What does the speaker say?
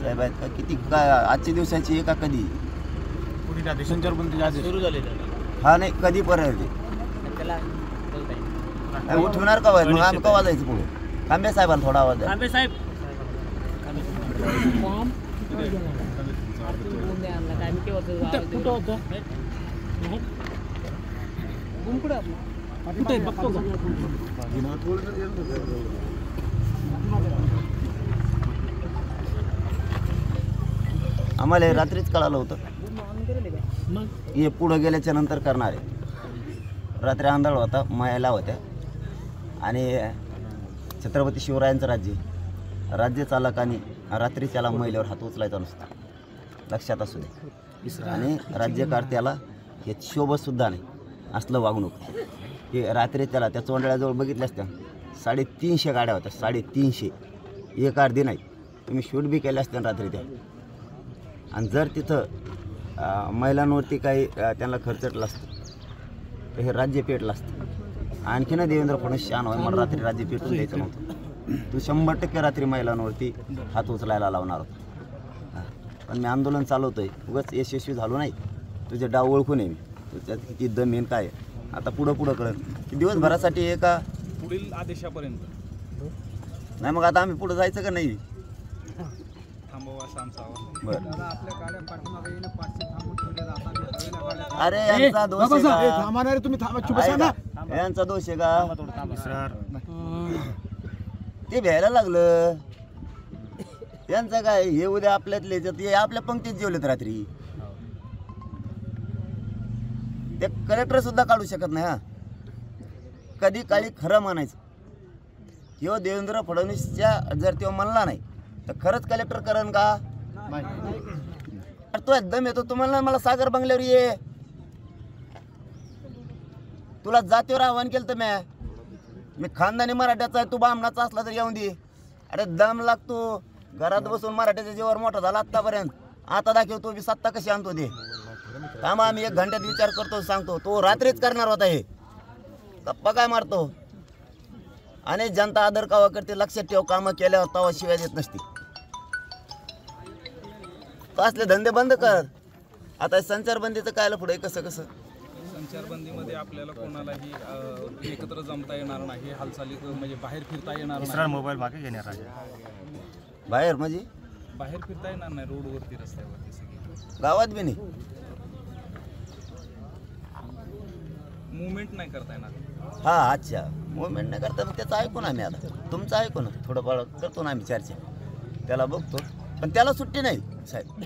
साहेब आहेत का किती का आजच्या दिवसाची आहे का कधी संचारबंदी सुरू झाले हा नाही कधी पर्यंत त्याला उठवणार का मग आम्ही कवा जायचं पुढे खांबे साहेबांना थोडा आवाज द्या. तांबे साहेब आम्हाला हे रात्रीच कळालं होतं हे पुढं गेल्याच्या नंतर करणार आहे. रात्री आंधळ होता मायाला होत्या आणि छत्रपती शिवरायांचं राज्य चालकाने रात्री त्याला महिलेवर हात उचलायचा नसतो लक्षात असू दे. आणि राज्यकर्त्याला हे शोभतसुद्धा नाही असलं वागणूक. हे रात्री त्याला त्या चोंडळ्याजवळ बघितल्या असत्या 350 गाड्या होत्या 350 एक अर्धी नाही. तुम्ही शूट बी केल्या असत्या रात्री त्या. आणि जर तिथं महिलांवरती काही त्यांना खर्चटलं असतं तर हे राज्य पेटलं असतं. आणखीन देवेंद्र फडणवीस शान होय मला रात्री राज्य पेटून द्यायचं नव्हतं. तू 100% रात्री महिलांवरती हात उचलायला लावणार होता. पण मी आंदोलन चालवतोय उगाच यशस्वी झालो नाही. तुझे डाव ओळखून आहे मी तुझ्यात किती दम येईन काय आता पुढं कळत की दिवसभरासाठी आहे का पुढील आदेशापर्यंत नाही. मग आता आम्ही पुढं जायचं का नाही थांबवा सांसावा बरं. अरे यांचा दोष आहे का? यांचा दोष आहे का ते भ्यायला लागलं यांचं काय हे उद्या आपल्यातले हे आपल्या पंक्तीत जेवलेत रात्री ते कलेक्टर सुद्धा काढू शकत नाही. हा कधी काळी खरं म्हणायचं किंवा देवेंद्र फडणवीसच्या जर तो म्हणला नाही तर खरंच कलेक्टर करण का तो एकदम येतो तुम्हाला मला सागर बंगल्यावर ये तुला जातीवर आव्हान केलं तर मी खानदानी मराठ्याचा आहे तू बामणाचा असला तर येऊन दे. अरे दम लागतो घरात बसून मराठ्याच्या जीवावर मोठा झाला आत्तापर्यंत आता दाखवतो मी सत्ता कशी आणतो ते थांबा आम्ही 1 घंट्यात विचार करतो सांगतो. तो रात्रीच करणार होता हे गप्पा काय मारतो. आणि जनता आदर कावा करते लक्षात ठेव कामं केल्यावर तवा शिवाय देत नसते. तो असले धंदे बंद कर. आता संचारबंदीचं कायला पुढे कसं संचारबंदीमध्ये आपल्याला कोणालाही एकत्र जमता येणार नाही. हालचाली म्हणजे बाहेर फिरता येणार नाही. मोबाईल मागे घेणार आहे बाहेर म्हणजे बाहेर फिरता येणार नाही रोडवरती रस्त्यावरती सगळी गावात बी नाही मुवमेंट नाही करता येणार. हा अच्छा मुवमेंट नाही करता मग त्याचं ऐकून आम्ही आता तुमचं ऐकू ना थोडंफार करतो ना आम्ही चर्चा त्याला बघतो पण त्याला सुट्टी नाही साहेब.